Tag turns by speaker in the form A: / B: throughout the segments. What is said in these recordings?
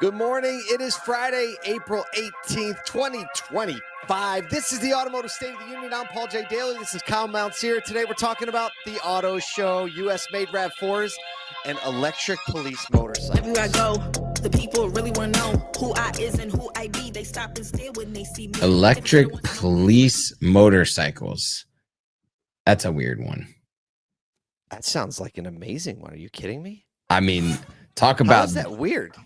A: Good morning. It is Friday, April 18th, 2025. This is the Automotive State of the Union. I'm Paul J. Daly. This is Kyle Moutnsier. Today we're talking about the auto show, U.S.-made RAV4s, and electric police motorcycles.
B: Everywhere I go, the people really want to know who I is and who I be. They stop and stare when they see me.
C: Electric police motorcycles. That's a weird one.
A: That sounds like an amazing one. Are you kidding me?
C: I mean, talk about...
A: How is that weird?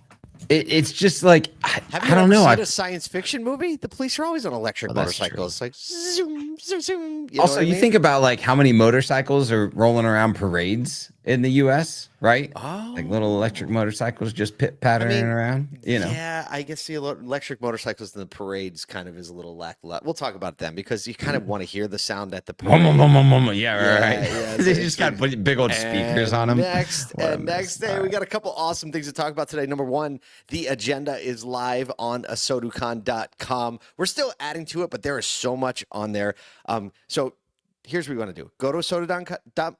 C: It's just like,
A: Have
C: I don't know.
A: Seen a science fiction movie? The police are always on electric motorcycles. Like zoom, zoom, zoom.
C: Also, you think about like how many motorcycles are rolling around parades in the U.S., right?
A: Oh,
C: like little electric motorcycles just pit-pattering around, you know?
A: Yeah, I guess the electric motorcycles in the parades kind of is a little lackluster. We'll talk about them because you kind of want to hear the sound at the parade.
C: Yeah, right.
A: Yeah,
C: they just got big old speakers on them.
A: Next day, we got a couple awesome things to talk about today. Number one, the agenda is live on asoducon.com. We're still adding to it, but there is so much on there. So here's what we want to do. Go to asoducon.com.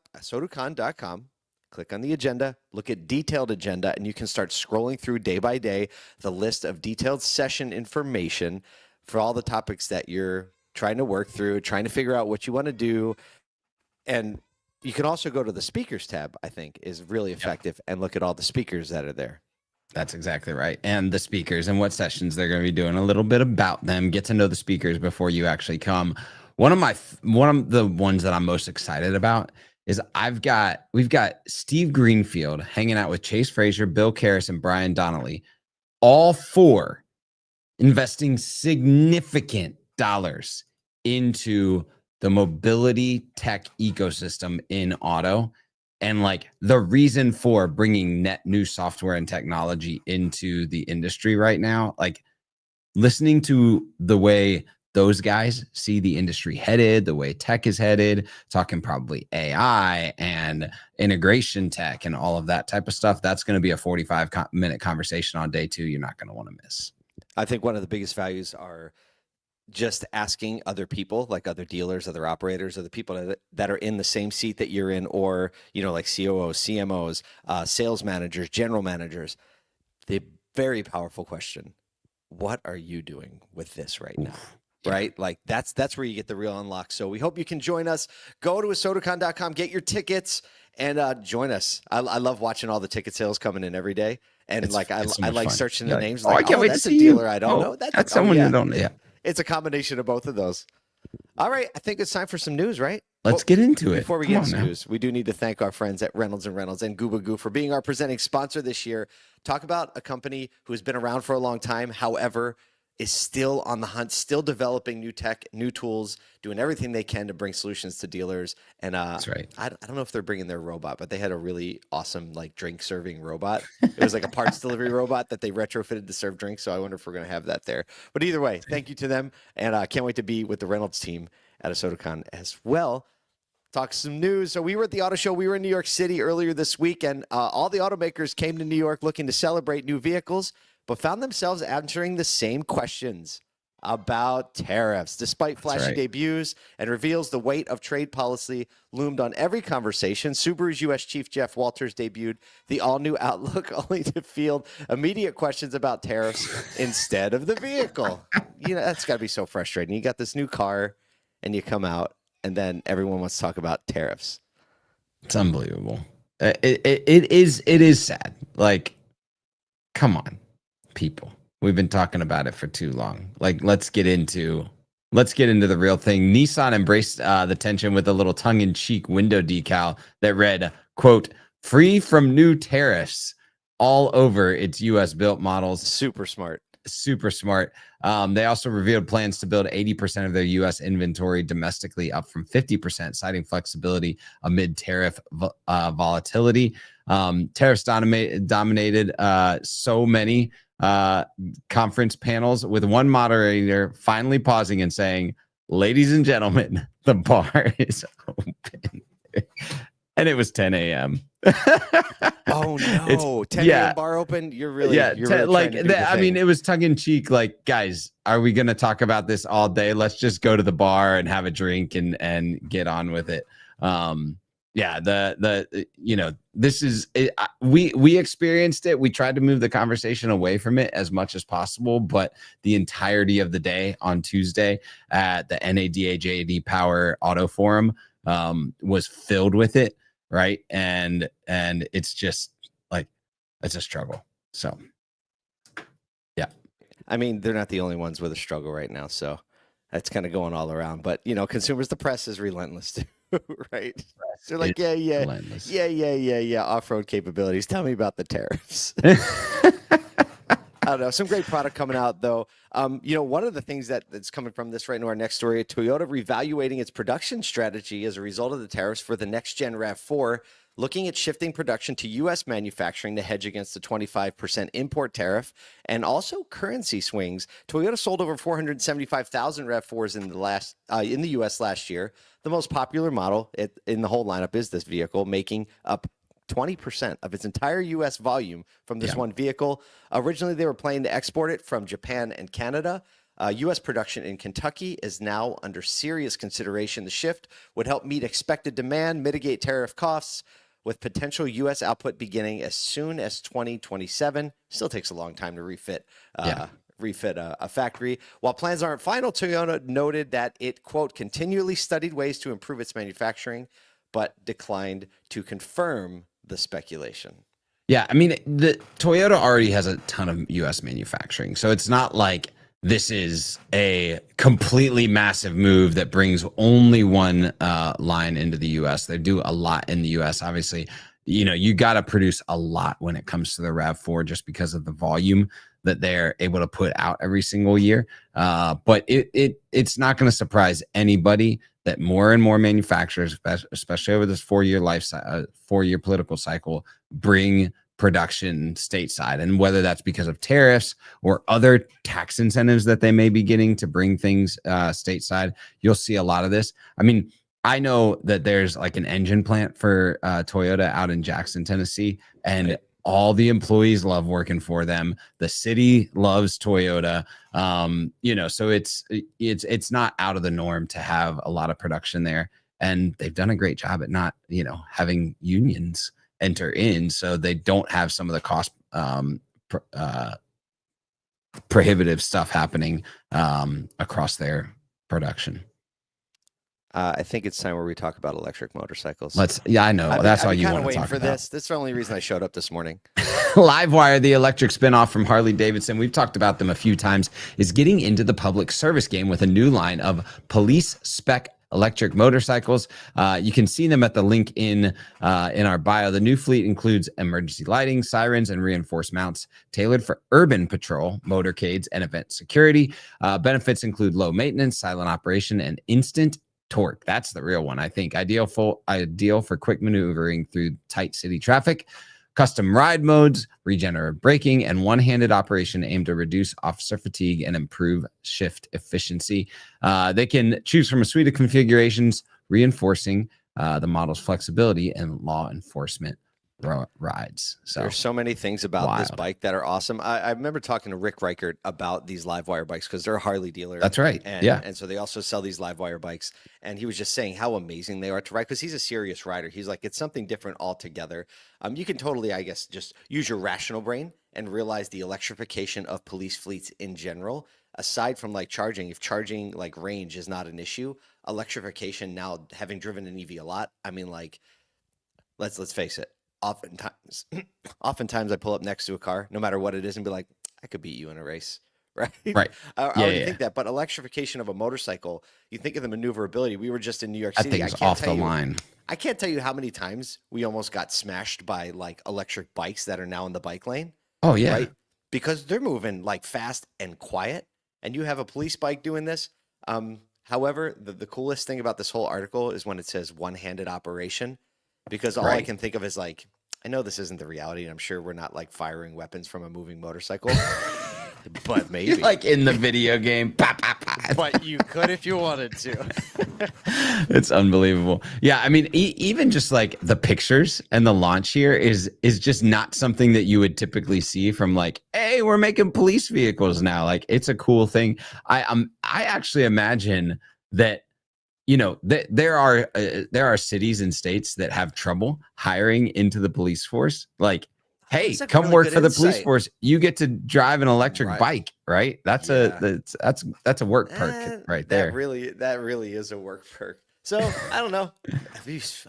A: Click on the agenda, look at detailed agenda, and you can start scrolling through day by day the list of detailed session information for all the topics that you're trying to work through, trying to figure out what you want to do. And you can also go to the speakers tab, I think, is really effective, and look at all the speakers that are there.
C: That's exactly right. And the speakers and what sessions they're going to be doing, a little bit about them, get to know the speakers before you actually come. One of the ones that I'm most excited about is we've got Steve Greenfield hanging out with Chase Frazier, Bill Karras, and Brian Donnelly, all four investing significant dollars into the mobility tech ecosystem in auto, and like the reason for bringing net new software and technology into the industry right now. Like listening to the way those guys see the industry headed, the way tech is headed, talking probably AI and integration tech and all of that type of stuff. That's going to be a 45-minute conversation on day two. You're not going to want to miss.
A: I think one of the biggest values are just asking other people, like other dealers, other operators, other people that are in the same seat that you're in, or, you know, like COOs, CMOs, sales managers, general managers. The very powerful question: what are you doing with this right now? Right? Like that's where you get the real unlock. So we hope you can join us. Go to asoducon.com, get your tickets, and join us. I love watching all the ticket sales coming in every day. And I like
C: fun.
A: searching the names.
C: I can't wait
A: that's
C: to
A: a
C: see
A: dealer
C: you.
A: I don't know.
C: That's someone you don't know. Yeah.
A: It's a combination of both of those. All right. I think it's time for some news, right?
C: Let's get into it.
A: Before we get into news, we do need to thank our friends at Reynolds & Reynolds and Goo for being our presenting sponsor this year. Talk about a company who has been around for a long time, however, is still on the hunt, still developing new tech, new tools, doing everything they can to bring solutions to dealers. And
C: that's right.
A: I don't know if they're bringing their robot, but they had a really awesome like drink serving robot. It was like a parts delivery robot that they retrofitted to serve drinks. So I wonder if we're going to have that there. But either way, thank you to them. And I can't wait to be with the Reynolds team at AsoduCon as well. Talk some news. So we were at the auto show. We were in New York City earlier this week, and all the automakers came to New York looking to celebrate new vehicles, but found themselves answering the same questions about tariffs. Despite flashy debuts and reveals, the weight of trade policy loomed on every conversation. Subaru's U.S. Chief Jeff Walters debuted the all-new Outlook, only to field immediate questions about tariffs instead of the vehicle. You know, that's got to be so frustrating. You got this new car, and you come out, and then everyone wants to talk about tariffs.
C: It's unbelievable. It is sad. Like, come on, people. We've been talking about it for too long. Like, let's get into the real thing. Nissan embraced the tension with a little tongue-in-cheek window decal that read, quote, "free from new tariffs" all over its U.S. built models.
A: Super smart.
C: Super smart. They also revealed plans to build 80% of their U.S. inventory domestically, up from 50%, citing flexibility amid tariff volatility. Tariffs dominated so many conference panels, with one moderator finally pausing and saying, "Ladies and gentlemen, the bar is open." And it was 10 a.m.
A: Oh no! 10 a.m. bar open. You're really
C: like that. I mean, it was tongue in cheek. Like, guys, are we going to talk about this all day? Let's just go to the bar and have a drink and get on with it. Yeah, this is it, we experienced it. We tried to move the conversation away from it as much as possible, but the entirety of the day on Tuesday at the NADAJD Power Auto Forum was filled with it, right? And it's just like it's a struggle. So yeah.
A: I mean, they're not the only ones with a struggle right now, so that's kind of going all around. But consumers, the press is relentless too, right? They're like, yeah, off-road capabilities. Tell me about the tariffs. I don't know. Some great product coming out, though. One of the things that's coming from this right into our next story, Toyota reevaluating its production strategy as a result of the tariffs for the next-gen RAV4, looking at shifting production to U.S. manufacturing to hedge against the 25% import tariff and also currency swings. Toyota sold over 475,000 RAV4s in the U.S. last year. The most popular model in the whole lineup is this vehicle, making up 20% of its entire U.S. volume from this one vehicle. Originally, they were planning to export it from Japan and Canada. U.S. production in Kentucky is now under serious consideration. The shift would help meet expected demand, mitigate tariff costs, with potential U.S. output beginning as soon as 2027. Still takes a long time to refit a factory. While plans aren't final, Toyota noted that it, quote, continually studied ways to improve its manufacturing, but declined to confirm the speculation.
C: Yeah, I mean, the Toyota already has a ton of U.S. manufacturing, so it's not like this is a completely massive move that brings only one line into the U.S. They do a lot in the U.S. Obviously, you got to produce a lot when it comes to the RAV4 just because of the volume that they're able to put out every single year. But it's not going to surprise anybody that more and more manufacturers, especially over this 4-year political cycle, bring production stateside. And whether that's because of tariffs or other tax incentives that they may be getting to bring things stateside, you'll see a lot of this. I mean, I know that there's like an engine plant for Toyota out in Jackson, Tennessee, and all the employees love working for them. The city loves Toyota. So it's not out of the norm to have a lot of production there. And they've done a great job at not, having unions enter in, so they don't have some of the cost prohibitive stuff happening across their production.
A: I think it's time where we talk about electric motorcycles.
C: I know. That's all you want to
A: waiting
C: talk
A: for
C: about.
A: this. That's the only reason I showed up this morning.
C: LiveWire, the electric spinoff from Harley Davidson, we've talked about them a few times, is getting into the public service game with a new line of police spec electric motorcycles. You can see them at the link in our bio. The new fleet includes emergency lighting, sirens, and reinforced mounts tailored for urban patrol, motorcades, and event security. Benefits include low maintenance, silent operation, and instant torque. That's the real one, I think. Ideal for quick maneuvering through tight city traffic. Custom ride modes, regenerative braking, and one-handed operation aimed to reduce officer fatigue and improve shift efficiency. They can choose from a suite of configurations, reinforcing the model's flexibility and law enforcement rides. So
A: there's so many things about this bike that are awesome. I remember talking to Rick Reichert about these LiveWire bikes because they're a Harley dealer.
C: That's right.
A: And so they also sell these LiveWire bikes. And he was just saying how amazing they are to ride because he's a serious rider. He's like, it's something different altogether. You can totally, I guess, just use your rational brain and realize the electrification of police fleets in general, aside from like charging. If charging like range is not an issue, electrification now, having driven an EV a lot, I mean, like, let's face it. Oftentimes I pull up next to a car, no matter what it is, and be like, I could beat you in a race, right?
C: Right.
A: I would think that, but electrification of a motorcycle, you think of the maneuverability. We were just in New York City.
C: I think it's off the line.
A: I can't tell you how many times we almost got smashed by like electric bikes that are now in the bike lane.
C: Oh yeah,
A: right? Because they're moving like fast and quiet, and you have a police bike doing this. However, the coolest thing about this whole article is when it says one-handed operation. Because all I can think of is like, I know this isn't the reality, and I'm sure we're not like firing weapons from a moving motorcycle, but maybe
C: like in the video game.
A: But you could if you wanted to.
C: It's unbelievable. Yeah, I mean, even just like the pictures and the launch here is just not something that you would typically see from like, hey, we're making police vehicles now. Like, it's a cool thing. I actually imagine that you know, there are cities and states that have trouble hiring into the police force. Like, hey,
A: That's a
C: come
A: really
C: work
A: good
C: for the police
A: insight.
C: force. You get to drive an electric
A: Right.
C: bike, right? That's
A: Yeah.
C: that's a work perk right there.
A: That really is a work perk. So I don't know.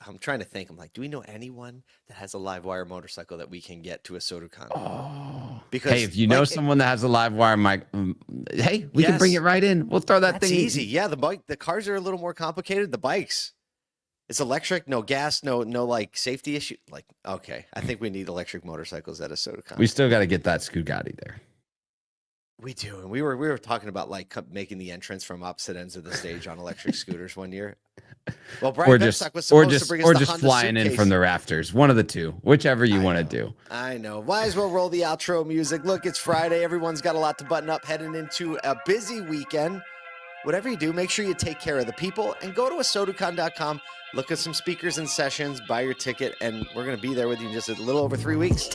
A: I'm trying to think. I'm like, do we know anyone that has a LiveWire motorcycle that we can get to a SodaCon?
C: Oh,
A: Because
C: hey, if you know someone that has a LiveWire mic, hey, we can bring
A: Yes.
C: it right in. We'll throw that
A: that's
C: thing
A: easy. Yeah, the cars are a little more complicated. The bikes, it's electric, no gas, no like safety issue. Like, okay, I think we need electric motorcycles at a SodaCon.
C: We still got to get that Scugatti there.
A: We do, and we were talking about like making the entrance from opposite ends of the stage on electric scooters one year. Well, Brian
C: Or
A: Benstock was supposed to bring us the
C: just
A: Honda
C: flying in
A: suitcase.
C: from the rafters. One of the two, whichever you
A: I
C: want to
A: know.
C: do.
A: I know. Might as well roll the outro music. Look, it's Friday. Everyone's got a lot to button up heading into a busy weekend. Whatever you do, make sure you take care of the people and go to asodacon.com. Look at some speakers and sessions, buy your ticket, and we're going to be there with you in just a little over 3 weeks.